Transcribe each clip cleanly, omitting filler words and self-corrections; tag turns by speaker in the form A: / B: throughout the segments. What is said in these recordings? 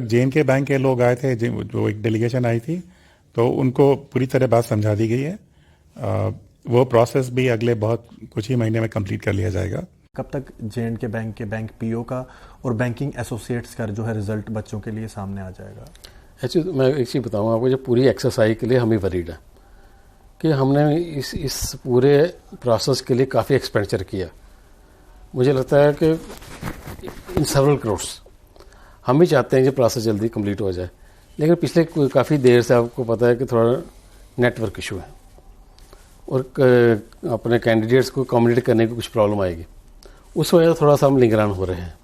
A: J&K bank के लोग आए थे, जो एक डेलीगेशन आई थी, तो उनको पूरी तरह बात समझा दी गई है। वो प्रोसेस भी अगले कुछ ही महीने में कंप्लीट कर लिया जाएगा।
B: कब तक J&K बैंक के बैंक पीओ का और बैंकिंग एसोसिएट्स का जो है रिजल्ट बच्चों के लिए सामने आ जाएगा?
C: एक्चुअली मैं एक चीज़ बताऊँ आपको, जो पूरी एक्सरसाइज के लिए हम ही वरीड है कि हमने इस पूरे प्रोसेस के लिए काफ़ी एक्सपेंडिचर किया। मुझे लगता है कि इन सेवरल करोड्स हम भी चाहते हैं कि प्रोसेस जल्दी कंप्लीट हो जाए, लेकिन पिछले काफ़ी देर से आपको पता है कि थोड़ा नेटवर्क इशू है और अपने कैंडिडेट्स को कम्युनिकेट करने की कुछ प्रॉब्लम आएगी, उस वजह से थोड़ा सा हम निगरान हो रहे हैं।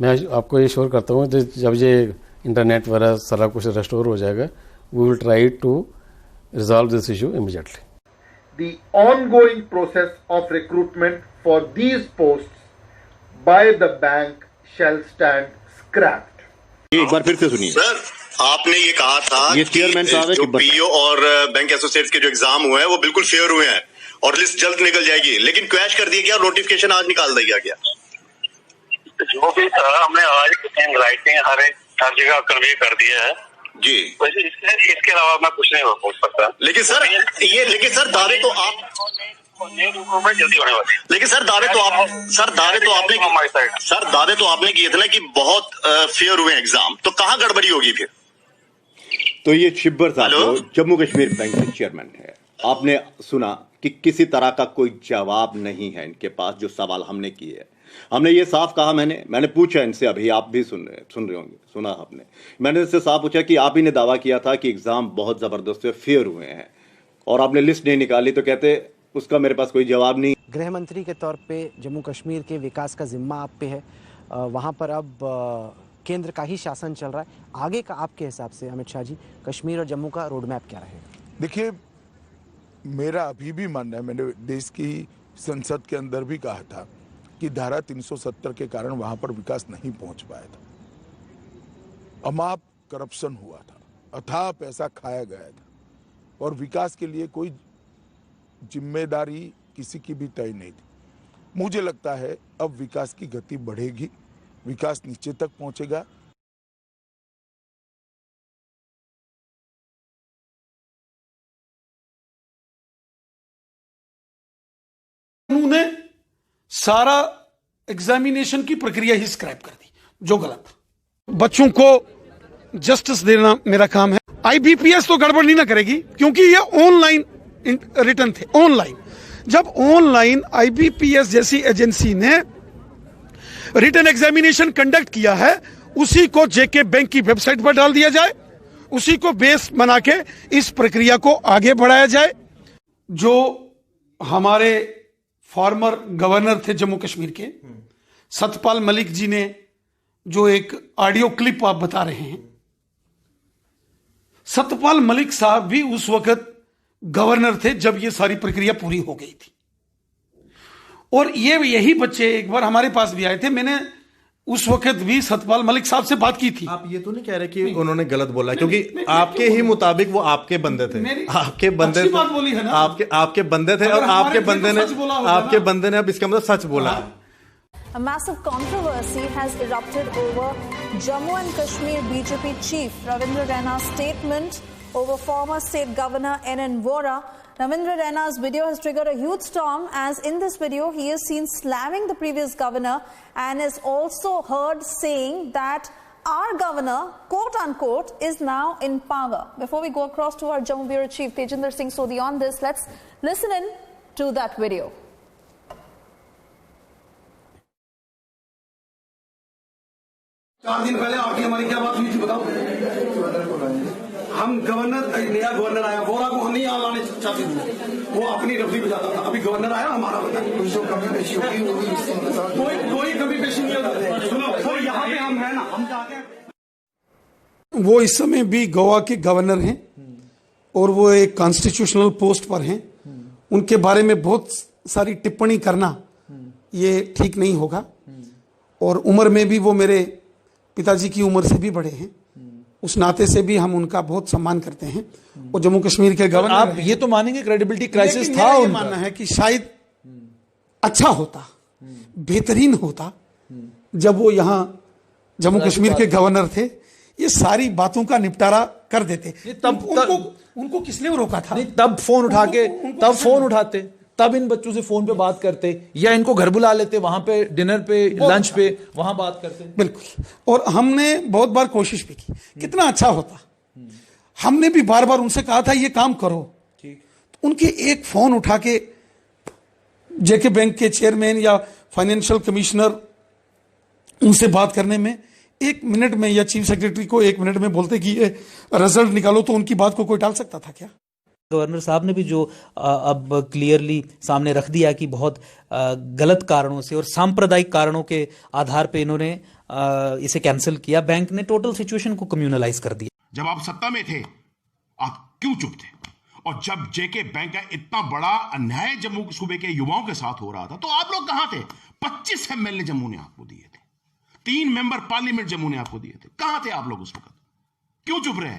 C: मैं आपको ये श्योर करता हूँ जब ये इंटरनेट वगैरह सारा कुछ रेस्टोर हो जाएगा, we will try to resolve this issue immediately.
D: The ongoing process of recruitment for these posts by the bank shall stand scrapped.
E: एक बार फिर से सुनिए
F: सर, आपने ये कहा था
E: ये चेयरमैन साहब है
F: जो पीओ और बैंक एसोसिएट्स के जो एग्जाम हुए हैं वो बिल्कुल फेयर हुए हैं और लिस्ट जल्द निकल जाएगी, लेकिन क्रैश कर दिया गया और नोटिफिकेशन आज निकाल दिया गया।
G: जो भी था हमने आज इन राइटिंग हर जगह कन्वे कर दिया है
F: जी।
G: इसके अलावा मैं कुछ नहीं बोल सकता।
F: लेकिन सर दावे तो आप
G: जल्दी होने वाली।
F: लेकिन सर दावे तो आपने किए थे ना कि बहुत फेयर हुए एग्जाम, तो कहाँ गड़बड़ी होगी फिर?
E: तो ये शिब्बर साहब जो जम्मू कश्मीर बैंक के चेयरमैन है, आपने सुना कि किसी तरह का कोई जवाब नहीं है इनके पास जो सवाल हमने किए हैं। हमने ये साफ कहा, मैंने पूछा इनसे, अभी आप भी सुन रहे होंगे, सुना आपने, मैंने इससे साफ पूछा कि आप ही ने दावा किया था कि एग्जाम बहुत जबरदस्त फेयर हुए हैं और आपने लिस्ट नहीं निकाली, तो कहते उसका मेरे पास कोई जवाब नहीं।
H: गृह मंत्री के तौर पे जम्मू कश्मीर के विकास का जिम्मा आप पे है, वहाँ पर अब केंद्र का ही शासन चल रहा है। आगे का आपके हिसाब से अमित शाह जी, कश्मीर और जम्मू का रोड मैप क्या रहेगा?
I: देखिए, मेरा अभी भी मानना है, मैंने देश की संसद के अंदर भी कहा था कि धारा 370 के कारण वहां पर विकास नहीं पहुंच पाया था। अमाप करप्शन हुआ था, अथाह पैसा खाया गया था और विकास के लिए कोई जिम्मेदारी किसी की भी तय नहीं थी। मुझे लगता है अब विकास की गति बढ़ेगी, विकास नीचे तक पहुंचेगा।
J: उन्होंने सारा एग्जामिनेशन की प्रक्रिया ही स्क्रैप कर दी, जो गलत था। बच्चों को जस्टिस देना मेरा काम है। आईबीपीएस तो गड़बड़ नहीं ना करेगी, क्योंकि ये ऑनलाइन रिटर्न थे। ऑनलाइन, जब ऑनलाइन आईबीपीएस जैसी एजेंसी ने रिटर्न एग्जामिनेशन कंडक्ट किया है, उसी को जेके बैंक की वेबसाइट पर डाल दिया जाए, उसी को बेस बना के इस प्रक्रिया को आगे बढ़ाया जाए। जो हमारे फॉर्मर गवर्नर थे जम्मू कश्मीर के, सतपाल मलिक जी ने जो एक ऑडियो क्लिप आप बता रहे हैं, सतपाल मलिक साहब भी उस वक्त गवर्नर थे जब ये सारी प्रक्रिया पूरी हो गई थी। और यही बच्चे एक बार हमारे पास भी आए थे, मैंने उस वक्त भी सतपाल मलिक साहब से बात की थी।
B: आप ये तो नहीं कह रहे कि उन्होंने गलत बोला, क्योंकि आपके ही मुताबिक वो आपके बंदे थे, आपके बंदे थे,
J: बात बोली है ना,
B: आपके बंदे थे और आपके बंदे ने अब इसका मतलब सच बोला।
K: A massive controversy has erupted over Jammu and Kashmir BJP chief Ravindra Raina's statement over former state governor N.N. Vora. Ravindra Raina's video has triggered a huge storm, as in this video he is seen slamming the previous governor and is also heard saying that our governor, quote unquote, is now in power. Before we go across to our Jammu Bureau Chief Tejinder Singh Sodhi on this, let's listen in to that video.
J: 4 दिन पहले आपकी हमारी क्या बात हुई थी बताओ? हम नया गवर्नर आया, वोरा को हम नहीं आने चाहते थे, वो अपनी रफ्ती बजाता था। अभी गवर्नर आया, हमारा बता कोई कमी पेशी नहीं होता। सुनो, तो यहाँ पे हम है ना, हम चाहते हैं। वो इस समय भी गोवा के गवर्नर हैं और वो एक कॉन्स्टिट्यूशनल पोस्ट पर हैं। उनके बारे में बहुत सारी टिप्पणी करना ये ठीक नहीं होगा, और उम्र में भी वो मेरे पिताजी की उम्र से भी बड़े हैं, उस नाते से भी हम उनका बहुत सम्मान करते हैं। और जम्मू कश्मीर के गवर्नर,
B: आप ये तो मानेंगे क्रेडिबिलिटी क्राइसिस था,
J: ये मानना है कि शायद अच्छा होता, बेहतरीन होता जब वो यहाँ जम्मू कश्मीर के गवर्नर थे। ये सारी बातों का निपटारा कर देते।
L: तब
J: उनको किसने रोका था?
L: नहीं, तब फोन उठाते, तब इन बच्चों से फोन पे बात करते, या इनको घर बुला लेते, वहां पे डिनर पे, लंच पे, वहां बात करते।
J: बिल्कुल। और हमने बहुत बार कोशिश भी की, कितना अच्छा होता। हमने भी बार बार उनसे कहा था ये काम करो। तो उनके एक फोन उठा के जेके बैंक के चेयरमैन या फाइनेंशियल कमिश्नर उनसे बात करने में 1 मिनट में, या चीफ सेक्रेटरी को 1 मिनट में बोलते कि ये रिजल्ट निकालो, तो उनकी बात को कोई टाल सकता था क्या?
M: गवर्नर साहब ने भी जो अब क्लियरली सामने रख दिया कि बहुत गलत कारणों से और सांप्रदायिक कारणों के आधार पे इन्होंने इसे कैंसिल किया। बैंक ने टोटल सिचुएशन को कम्युनलाइज कर दिया।
N: जब आप सत्ता में थे आप क्यों चुप थे? और जब जेके बैंक का इतना बड़ा अन्याय जम्मू सूबे के युवाओं के साथ हो रहा था तो आप लोग कहां थे? 25 एमएलए जम्मू ने आपको दिए थे, 3 मेंबर पार्लियामेंट जम्मू ने आपको दिए थे। कहां थे आप लोग उस वक्त? क्यों चुप रहे?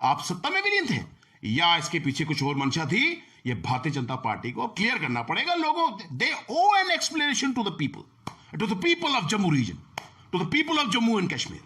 N: आप सत्ता में भी नहीं थे, या इसके पीछे कुछ और मंशा थी? ये भारतीय जनता पार्टी को क्लियर करना पड़ेगा। लोगों, they owe an explanation to the people of Jammu region, to the people of Jammu and Kashmir.